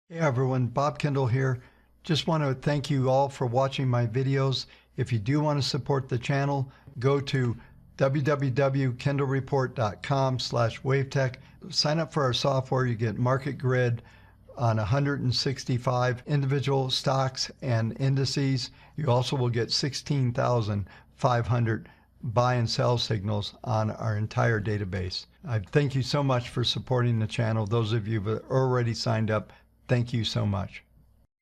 Hey everyone, Bob Kendall here. Just want to thank you all for watching my videos. If you do want to support the channel, go to www.kendallreport.com/wavetech. Sign up for our software. You get market grid on 165 individual stocks and indices. You also will get 16,500 buy and sell signals on our entire database. I thank you so much for supporting the channel. Those of you who have already signed up, thank you so much.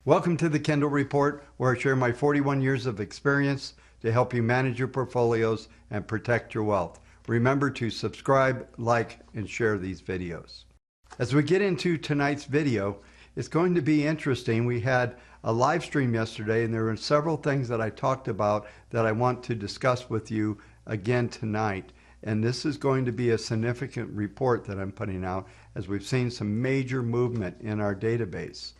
Welcome to the Kendall Report, where I share my 41 years of experience to help you manage your portfolios and protect your wealth. Remember to subscribe, like, and share these videos. As we get into tonight's video, it's going to be interesting. We had a live stream yesterday, and there were several things that I talked about that I want to discuss with you again tonight. And this is going to be a significant report that I'm putting out, as we've seen some major movement in our database.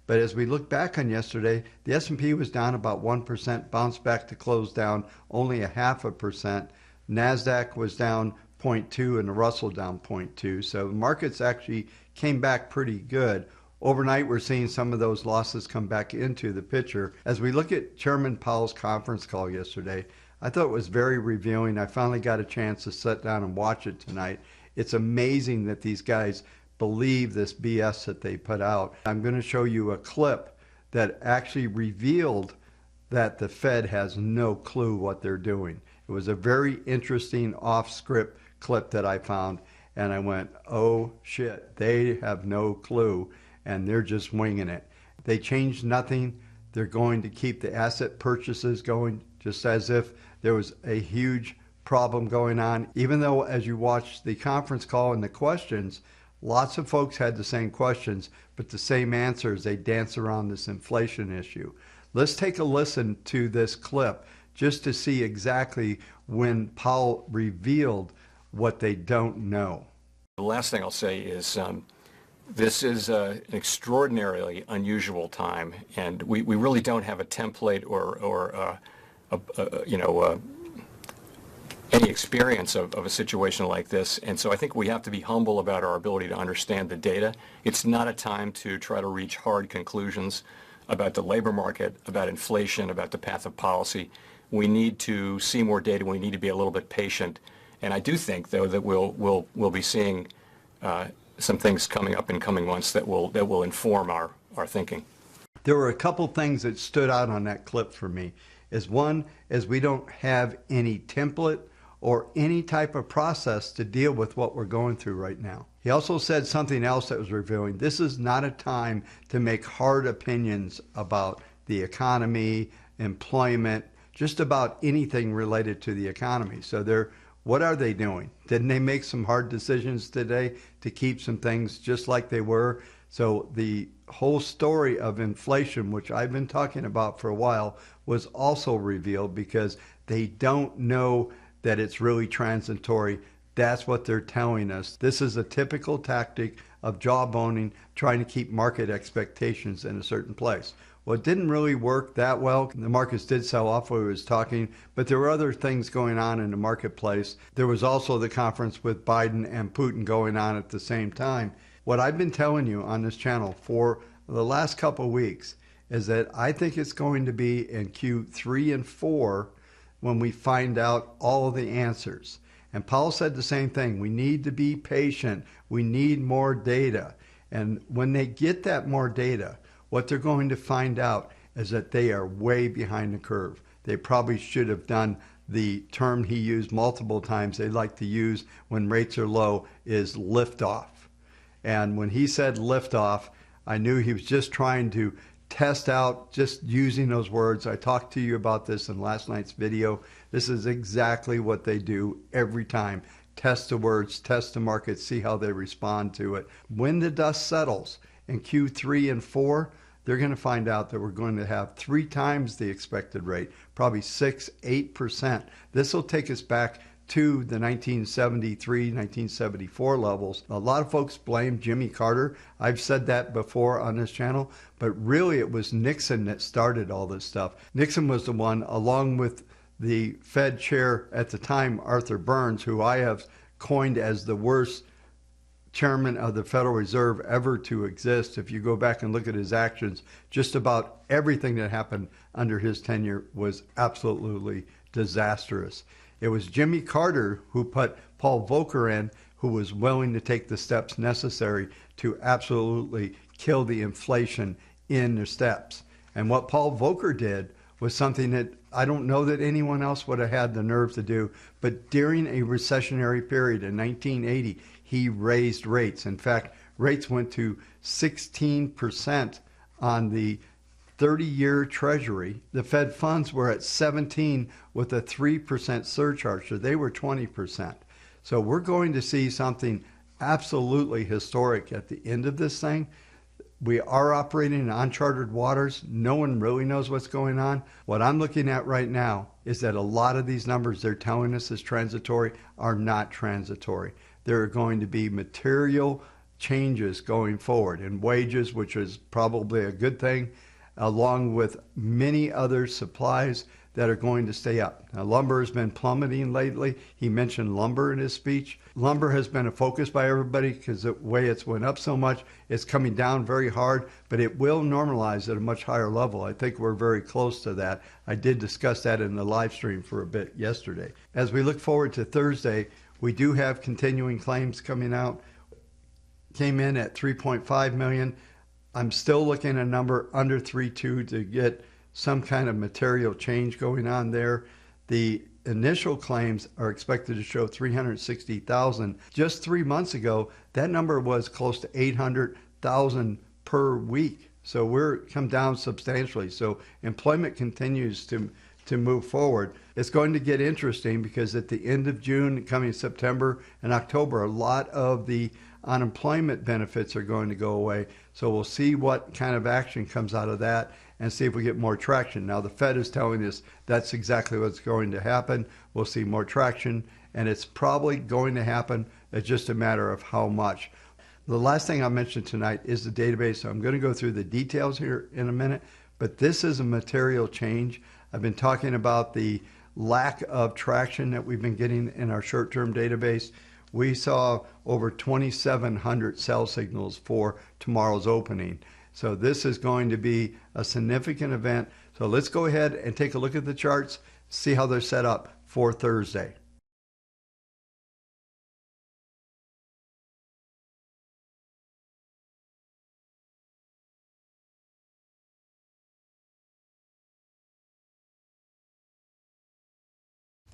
But as we look back on yesterday, the S&P was down about 1%, bounced back to close down only 0.5%. NASDAQ was down 0.2 and the Russell down 0.2. So the markets actually came back pretty good. Overnight, we're seeing some of those losses come back into the picture. As we look at Chairman Powell's conference call yesterday, I thought it was very revealing. I finally got a chance to sit down and watch it tonight. It's amazing that these guys believe this BS that they put out. I'm going to show you a clip that actually revealed that the Fed has no clue what they're doing. It was a very interesting off-script clip that I found, and I went, oh shit, they have no clue, and they're just winging it. They changed nothing. They're going to keep the asset purchases going, just as if there was a huge problem going on. Even though as you watch the conference call and the questions, lots of folks had the same questions, but the same answers. They dance around this inflation issue. Let's take a listen to this clip just to see exactly when Powell revealed what they don't know. The last thing I'll say is this is an extraordinarily unusual time, and we really don't have a template or any experience of a situation like this. And so I think we have to be humble about our ability to understand the data. It's not a time to try to reach hard conclusions about the labor market, about inflation, about the path of policy. We need to see more data. We need to be a little bit patient. And I do think, though, that we'll be seeing some things coming up in coming months that will inform our thinking. There were a couple things that stood out on that clip for me. One is we don't have any template or any type of process to deal with what we're going through right now. He also said something else that was revealing. This is not a time to make hard opinions about the economy, employment, just about anything related to the economy. So what are they doing? Didn't they make some hard decisions today to keep some things just like they were? So the whole story of inflation, which I've been talking about for a while, was also revealed because they don't know that it's really transitory. That's what they're telling us. This is a typical tactic of jawboning, trying to keep market expectations in a certain place. Well, it didn't really work that well. The markets did sell off while he was talking, but there were other things going on in the marketplace. There was also the conference with Biden and Putin going on at the same time. What I've been telling you on this channel for the last couple of weeks is that I think it's going to be in Q3 and 4 when we find out all of the answers. And Powell said the same thing. We need to be patient. We need more data. And when they get that more data, what they're going to find out is that they are way behind the curve. They probably should have done the term he used multiple times they like to use when rates are low is liftoff. And when he said liftoff, I knew he was just trying to test out, just using those words. I talked to you about this in last night's video. This is exactly what they do every time. Test the words, test the market, see how they respond to it. When the dust settles in Q3 and 4, they're going to find out that we're going to have 3 times the expected rate, probably 6-8%. This will take us back to the 1973, 1974 levels. A lot of folks blame Jimmy Carter. I've said that before on this channel, but really it was Nixon that started all this stuff. Nixon was the one, along with the Fed chair at the time, Arthur Burns, who I have coined as the worst chairman of the Federal Reserve ever to exist. If you go back and look at his actions, just about everything that happened under his tenure was absolutely disastrous. It was Jimmy Carter who put Paul Volcker in, who was willing to take the steps necessary to absolutely kill the inflation in the steps. And what Paul Volcker did was something that I don't know that anyone else would have had the nerve to do. But during a recessionary period in 1980, he raised rates. In fact, rates went to 16% on the 30-year Treasury. The Fed funds were at 17 with a 3% surcharge, so they were 20%. So we're going to see something absolutely historic at the end of this thing. We are operating in uncharted waters. No one really knows what's going on. What I'm looking at right now is that a lot of these numbers they're telling us is transitory are not transitory. There are going to be material changes going forward in wages, which is probably a good thing, along with many other supplies that are going to stay up. Now, lumber has been plummeting lately. He mentioned lumber in his speech. Lumber has been a focus by everybody because the way it's went up so much, it's coming down very hard, but it will normalize at a much higher level. I think we're very close to that. I did discuss that in the live stream for a bit yesterday. As we look forward to Thursday, we do have continuing claims coming out. Came in at 3.5 million. I'm still looking at a number under 3.2 to get some kind of material change going on there. The initial claims are expected to show 360,000. Just 3 months ago, that number was close to 800,000 per week. So we're come down substantially. So employment continues to move forward. It's going to get interesting because at the end of June, coming September and October, a lot of the unemployment benefits are going to go away. So we'll see what kind of action comes out of that and see if we get more traction. Now, the Fed is telling us that's exactly what's going to happen. We'll see more traction, and it's probably going to happen. It's just a matter of how much. The last thing I'll mention tonight is the database. So I'm going to go through the details here in a minute, but this is a material change. I've been talking about the lack of traction that we've been getting in our short-term database. We saw over 2,700 sell signals for tomorrow's opening. So this is going to be a significant event. So let's go ahead and take a look at the charts, see how they're set up for Thursday.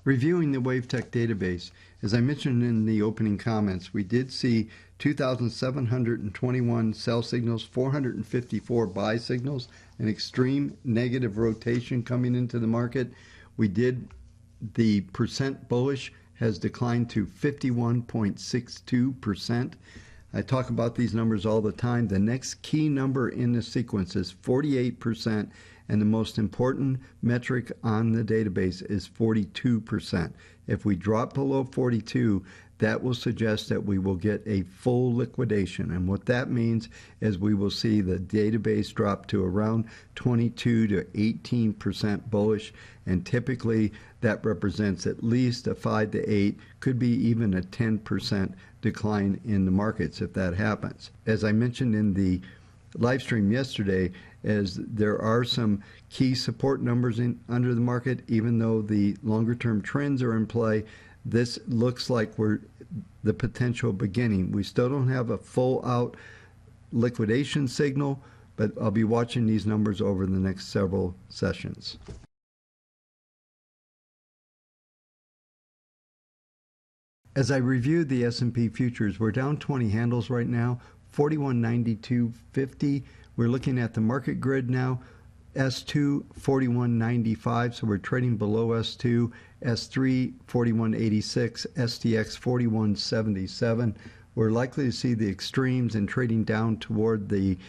Reviewing the WaveTech database, as I mentioned in the opening comments, we did see 2,721 sell signals, 454 buy signals, an extreme negative rotation coming into the market. The percent bullish has declined to 51.62%. I talk about these numbers all the time. The next key number in the sequence is 48%. And the most important metric on the database is 42%. If we drop below 42, that will suggest that we will get a full liquidation. And what that means is we will see the database drop to around 22 to 18% bullish. And typically that represents at least a 5 to 8, could be even a 10% decline in the markets if that happens. As I mentioned in the live stream yesterday, as there are some key support numbers under the market, even though the longer term trends are in play, this looks like we're the potential beginning. We still don't have a full out liquidation signal, but I'll be watching these numbers over the next several sessions. As I reviewed the S&P futures, we're down 20 handles right now, 41.9250. We're looking at the market grid now. S2 41.95, so we're trading below S2. S3 41.86, STX 41.77. We're likely to see the extremes and trading down toward the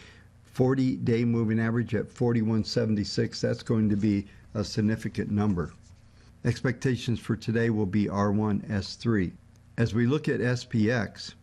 40-day moving average at 41.76. That's going to be a significant number. Expectations for today will be R1, S3. As we look at SPX,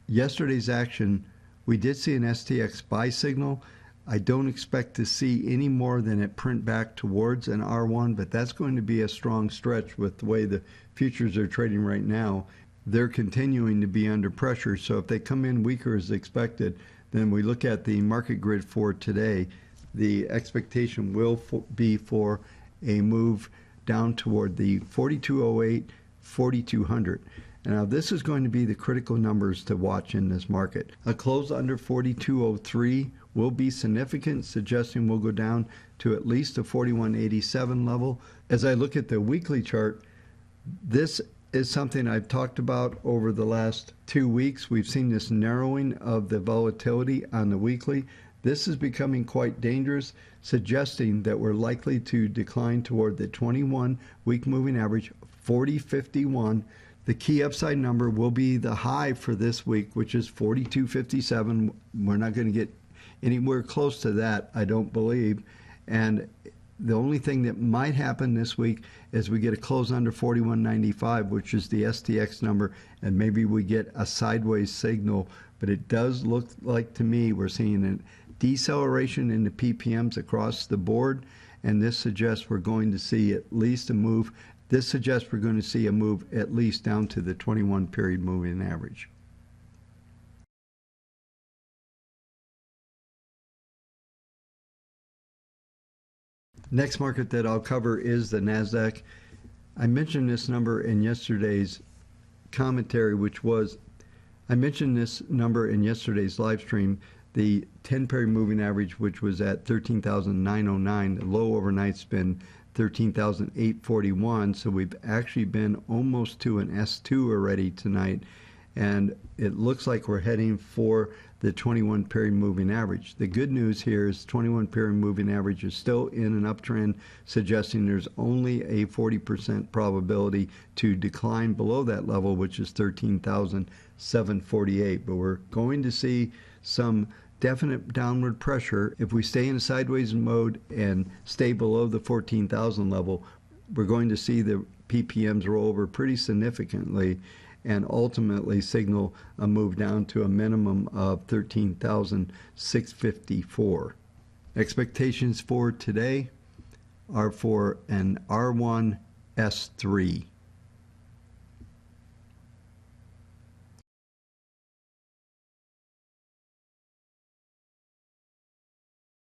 yesterday's action, we did see an STX buy signal. I don't expect to see any more than it print back towards an R1, but that's going to be a strong stretch with the way the futures are trading right now. they're continuing to be under pressure. So if they come in weaker as expected, then we look at the market grid for today, the expectation will be for a move down toward the 4208, 4200. Now this is going to be the critical numbers to watch in this market. A close under 4203 will be significant, suggesting we'll go down to at least a 4187 level. As I look at the weekly chart, this is something I've talked about over the last 2 weeks. We've seen this narrowing of the volatility on the weekly. This is becoming quite dangerous, suggesting that we're likely to decline toward the 21-week moving average, 4051. The key upside number will be the high for this week, which is 4257. We're not going to get anywhere close to that, I don't believe. And the only thing that might happen this week is we get a close under 4195, which is the STX number, and maybe we get a sideways signal. But it does look like, to me, we're seeing a deceleration in the PPMs across the board, and this suggests we're going to see at least a move. This suggests we're going to see a move at least down to the 21-period moving average. Next market that I'll cover is the NASDAQ. I mentioned this number in yesterday's commentary, I mentioned this number in yesterday's live stream, the 10-period moving average, which was at 13,909. The low overnight's been 13,841, so we've actually been almost to an S2 already tonight, and it looks like we're heading for the 21-period moving average. The good news here is 21-period moving average is still in an uptrend, suggesting there's only a 40% probability to decline below that level, which is 13,748. But we're going to see some definite downward pressure. If we stay in a sideways mode and stay below the 14,000 level, we're going to see the PPMs roll over pretty significantly and ultimately signal a move down to a minimum of 13,654. Expectations for today are for an R1 S3.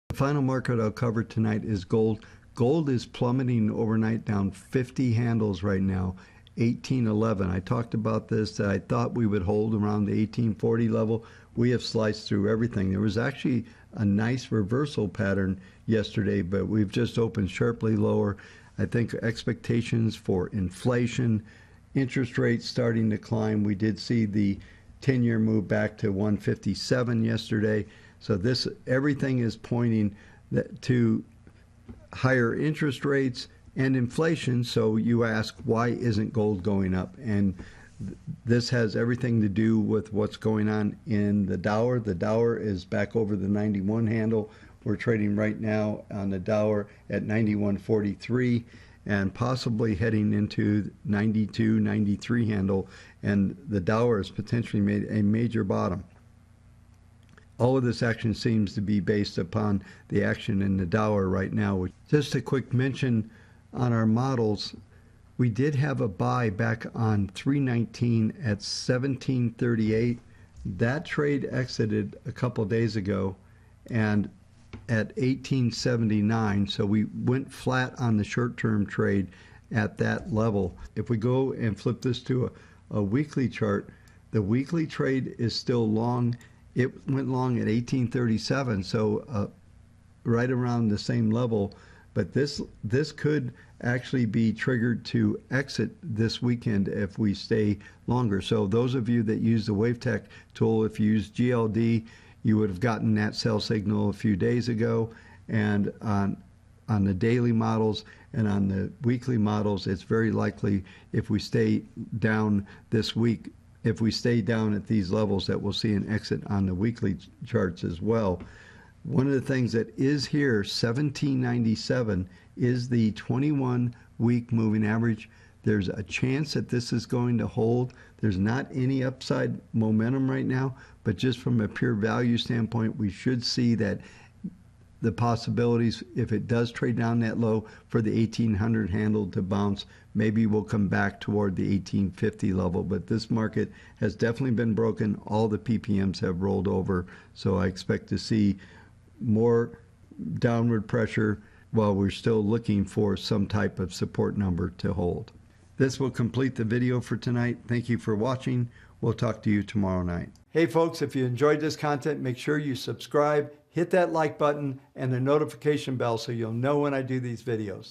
The final market I'll cover tonight is gold. Gold is plummeting overnight, down 50 handles right now. 1811. I talked about this, that I thought we would hold around the 1840 level. We have sliced through everything. There was actually a nice reversal pattern yesterday, but we've just opened sharply lower. I think expectations for inflation, interest rates starting to climb. We did see the 10-year move back to 157 yesterday. So everything is pointing to higher interest rates and inflation. So you ask, why isn't gold going up? And this has everything to do with what's going on in the Dow. The Dow is back over the 91 handle. We're trading right now on the Dow at 91.43 and possibly heading into 92, 93 handle. And the Dow has potentially made a major bottom. All of this action seems to be based upon the action in the Dow right now. Just a quick mention on our models, we did have a buy back on 319 at 1738. That trade exited a couple days ago and at 1879, so we went flat on the short-term trade at that level. If we go and flip this to a weekly chart, the weekly trade is still long. It went long at 1837, so right around the same level. But this could actually be triggered to exit this weekend if we stay longer. So those of you that use the WaveTech tool, if you use GLD, you would have gotten that sell signal a few days ago. And on the daily models and on the weekly models, it's very likely if we stay down this week, if we stay down at these levels, that we'll see an exit on the weekly charts as well. One of the things that is here, 1797, is the 21-week moving average. There's a chance that this is going to hold. There's not any upside momentum right now, but just from a pure value standpoint, we should see that the possibilities, if it does trade down that low, for the 1800 handle to bounce. Maybe we'll come back toward the 1850 level, but this market has definitely been broken. All the PPMs have rolled over, so I expect to see more downward pressure while we're still looking for some type of support number to hold. This will complete the video for tonight. Thank you for watching. We'll talk to you tomorrow night. Hey folks, if you enjoyed this content, make sure you subscribe, hit that like button and the notification bell so you'll know when I do these videos.